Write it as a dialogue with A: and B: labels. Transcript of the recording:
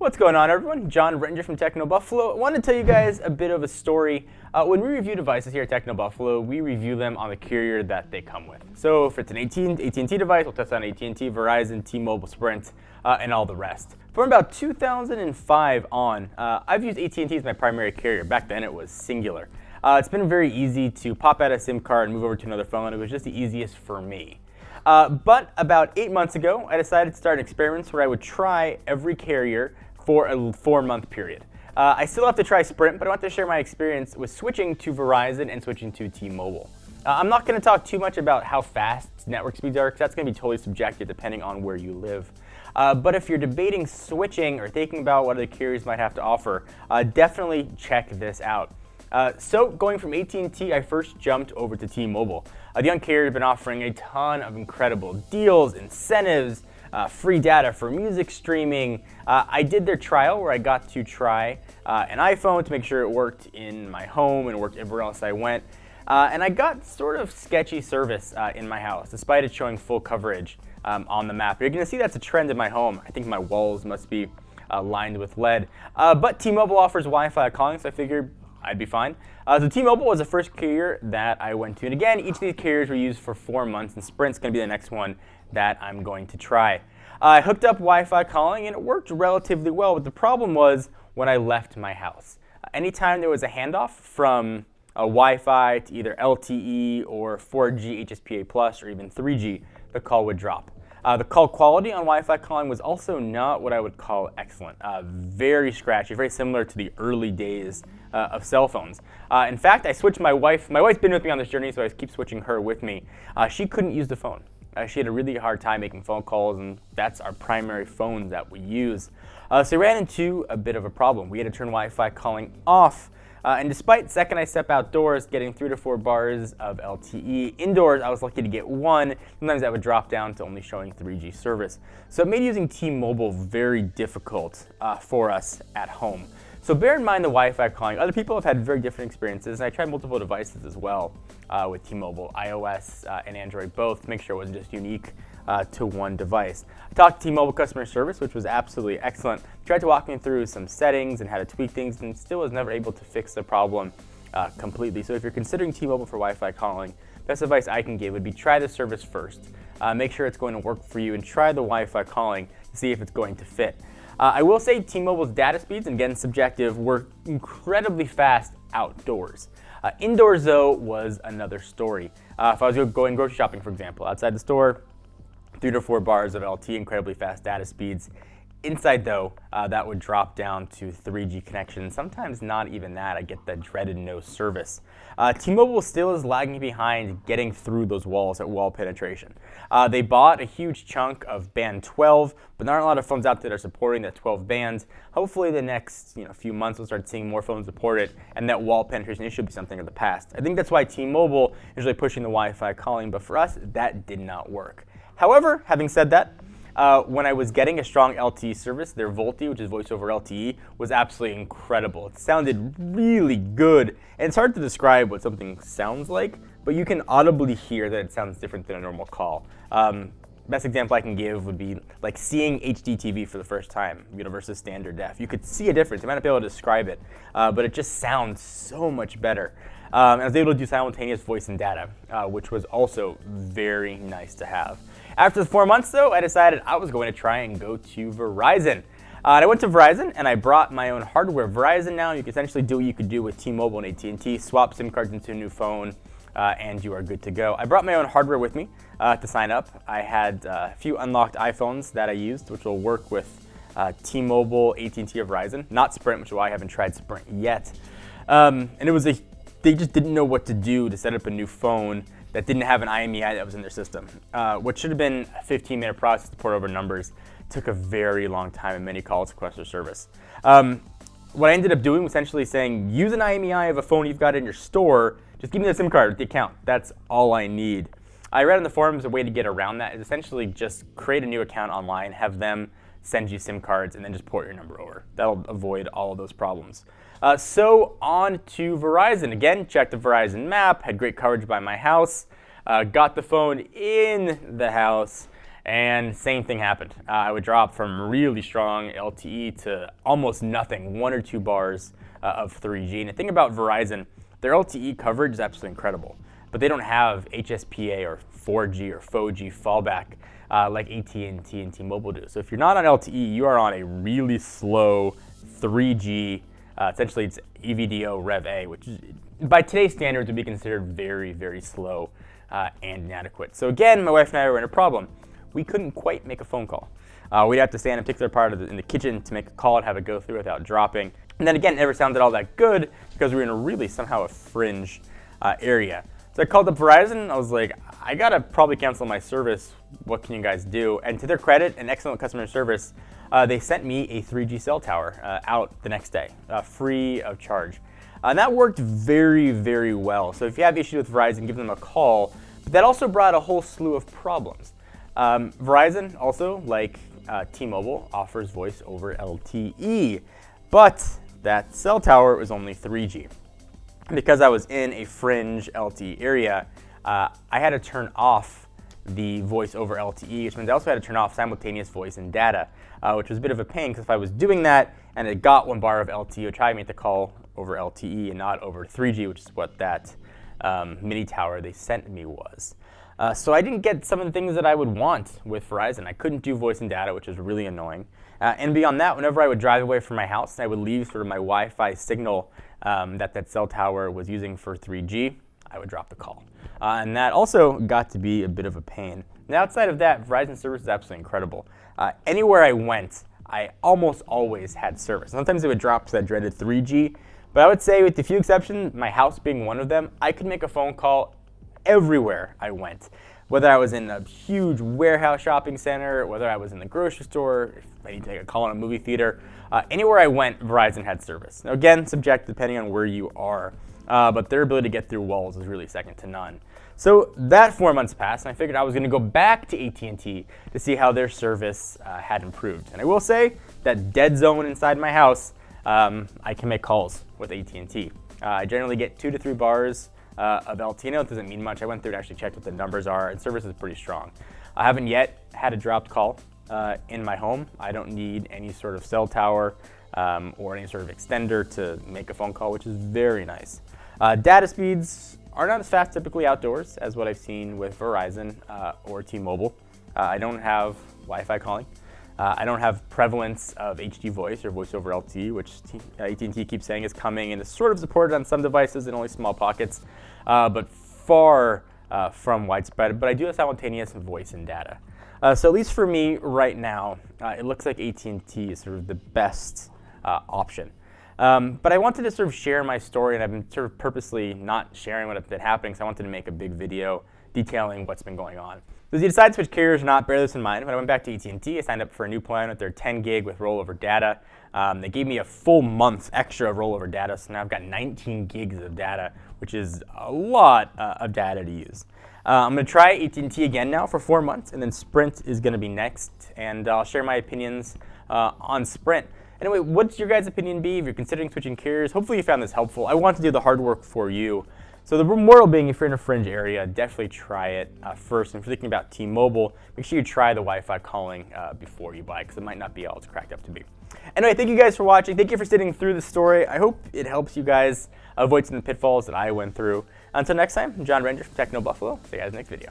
A: What's going on, everyone? John Rettinger from Techno Buffalo. I wanted to tell you guys a bit of a story. When we review devices here at Techno Buffalo, we review them on the carrier that they come with. So if it's an AT&T device, we'll test on AT&T, Verizon, T-Mobile, Sprint, and all the rest. From about 2005 on, I've used AT&T as my primary carrier. Back then it was singular. It's been very easy to pop out a SIM card and move over to another phone. It was just the easiest for me. But about 8 months ago, I decided to start experiments where I would try every carrier for a 4-month period. I still have to try Sprint, but I want to share my experience with switching to Verizon and switching to T-Mobile. I'm not going to talk too much about how fast network speeds are, because that's going to be totally subjective depending on where you live. But if you're debating switching or thinking about what other carriers might have to offer, definitely check this out. So going from AT&T, I first jumped over to T-Mobile. The young carrier has been offering a ton of incredible deals, incentives, free data for music streaming. I did their trial where I got to try an iPhone to make sure it worked in my home and worked everywhere else I went. And I got sort of sketchy service in my house, despite it showing full coverage on the map. You're going to see that's a trend in my home. I think my walls must be lined with lead. But T-Mobile offers Wi-Fi calling, so I figured I'd be fine. So T-Mobile was the first carrier that I went to. And again, each of these carriers were used for 4 months, and Sprint's going to be the next one that I'm going to try. I hooked up Wi-Fi calling, and it worked relatively well, but the problem was when I left my house. Anytime there was a handoff from Wi-Fi to either LTE or 4G HSPA+, or even 3G, the call would drop. The call quality on Wi-Fi calling was also not what I would call excellent. Very scratchy, very similar to the early days of cell phones. In fact, I switched my wife. My wife's been with me on this journey, so I keep switching her with me. She couldn't use the phone. She had a really hard time making phone calls, and that's our primary phone that we use. So we ran into a bit of a problem. We had to turn Wi-Fi calling off. And despite the second I step outdoors, getting 3 to 4 bars of LTE, indoors I was lucky to get 1. Sometimes that would drop down to only showing 3G service. So it made using T-Mobile very difficult for us at home. So bear in mind the Wi-Fi calling. Other people have had very different experiences, and I tried multiple devices as well with T-Mobile, iOS and Android both, to make sure it wasn't just unique to one device. I talked to T-Mobile customer service, which was absolutely excellent. Tried to walk me through some settings and how to tweak things, and still was never able to fix the problem completely. So if you're considering T-Mobile for Wi-Fi calling, best advice I can give would be try the service first. Make sure it's going to work for you, and try the Wi-Fi calling to see if it's going to fit. I will say T-Mobile's data speeds, and again subjective, were incredibly fast outdoors. Indoors, though, was another story. If I was going grocery shopping, for example, outside the store, 3 to 4 bars of LTE, incredibly fast data speeds. Inside, though, that would drop down to 3G connection. Sometimes not even that. I get the dreaded no service. T-Mobile still is lagging behind getting through those walls at wall penetration. They bought a huge chunk of band 12, but there aren't a lot of phones out there that are supporting that 12 bands. Hopefully the next few months we'll start seeing more phones support it, and that wall penetration issue will be something of the past. I think that's why T-Mobile is really pushing the Wi-Fi calling, but for us, that did not work. However, having said that, when I was getting a strong LTE service, their VoLTE, which is voice over LTE, was absolutely incredible. It sounded really good, and it's hard to describe what something sounds like, but you can audibly hear that it sounds different than a normal call. Best example I can give would be like seeing HD TV for the first time, versus standard def. You could see a difference. You might not be able to describe it, but it just sounds so much better. And I was able to do simultaneous voice and data, which was also very nice to have. After the 4 months, though, I decided I was going to try and go to Verizon. And I went to Verizon, and I brought my own hardware. Verizon now, you can essentially do what you could do with T-Mobile and AT&T, swap SIM cards into a new phone, and you are good to go. I brought my own hardware with me to sign up. I had a few unlocked iPhones that I used, which will work with T-Mobile, AT&T, or Verizon. Not Sprint, which is why I haven't tried Sprint yet. And it was they just didn't know what to do to set up a new phone that didn't have an IMEI that was in their system. What should have been a 15-minute process to port over numbers took a very long time and many calls to customer service. What I ended up doing was essentially saying, use an IMEI of a phone you've got in your store, just give me the SIM card with the account. That's all I need. I read on the forums a way to get around that is essentially just create a new account online, have them send you SIM cards, and then just port your number over. That'll avoid all of those problems. So on to Verizon. Again, checked the Verizon map, had great coverage by my house, got the phone in the house, And same thing happened. I would drop from really strong LTE to almost nothing, 1 or 2 bars of 3G. And the thing about Verizon, their LTE coverage is absolutely incredible, but they don't have HSPA or 4G or 4G fallback like AT&T and T-Mobile do. So if you're not on LTE, you are on a really slow 3G. Essentially, it's EVDO Rev A, which is, by today's standards would be considered very, very slow and inadequate. So again, my wife and I were in a problem. We couldn't quite make a phone call. We'd have to stand in a particular part in the kitchen to make a call and have it go through without dropping. And then again, it never sounded all that good because we were in a really somehow a fringe area. So I called up Verizon. I was like, I gotta probably cancel my service. What can you guys do? And to their credit and excellent customer service, they sent me a 3G cell tower out the next day, free of charge. And that worked very, very well. So if you have issues with Verizon, give them a call. But that also brought a whole slew of problems. Verizon also, like T-Mobile, offers voice over LTE, but that cell tower was only 3G. Because I was in a fringe LTE area, I had to turn off the voice over LTE, which means I also had to turn off simultaneous voice and data, which was a bit of a pain because if I was doing that and it got 1 bar of LTE, it would try to make the call over LTE and not over 3G, which is what that mini tower they sent me was. So I didn't get some of the things that I would want with Verizon. I couldn't do voice and data, which was really annoying. And beyond that, whenever I would drive away from my house, I would leave sort of my Wi-Fi signal that cell tower was using for 3G, I would drop the call. And that also got to be a bit of a pain. Now, outside of that, Verizon service is absolutely incredible. Anywhere I went, I almost always had service. Sometimes it would drop to that dreaded 3G, but I would say with a few exceptions, my house being one of them, I could make a phone call everywhere I went. Whether I was in a huge warehouse shopping center, whether I was in the grocery store, if I need to take a call in a movie theater, anywhere I went, Verizon had service. Now again, subject depending on where you are, but their ability to get through walls is really second to none. So that 4 months passed, and I figured I was going to go back to AT&T to see how their service had improved. And I will say that dead zone inside my house, I can make calls with AT&T. I generally get 2 to 3 bars of LTE. It doesn't mean much. I went through and actually checked what the numbers are, and service is pretty strong. I haven't yet had a dropped call in my home. I don't need any sort of cell tower or any sort of extender to make a phone call, which is very nice. Data speeds are not as fast typically outdoors as what I've seen with Verizon or T-Mobile. I don't have Wi-Fi calling. I don't have prevalence of HD voice or voice over LTE, which AT&T keeps saying is coming and is sort of supported on some devices in only small pockets, but far from widespread. But I do have simultaneous voice and data. So at least for me right now, it looks like AT&T is sort of the best option. But I wanted to sort of share my story, and I've been sort of purposely not sharing what has been happening, so I wanted to make a big video detailing what's been going on. So as you decide to switch carriers or not, bear this in mind. When I went back to AT&T, I signed up for a new plan with their 10 gig with rollover data. They gave me a full month extra of rollover data, so now I've got 19 gigs of data, which is a lot of data to use. I'm going to try AT&T again now for 4 months, and then Sprint is going to be next, and I'll share my opinions on Sprint. Anyway, what's your guys' opinion be if you're considering switching carriers? Hopefully you found this helpful. I want to do the hard work for you. So the moral being, if you're in a fringe area, definitely try it first. And if you're thinking about T-Mobile, make sure you try the Wi-Fi calling before you buy, because it might not be all it's cracked up to be. Anyway, thank you guys for watching. Thank you for sitting through the story. I hope it helps you guys avoid some of the pitfalls that I went through. Until next time, I'm John Ranger from Techno Buffalo. See you guys in the next video.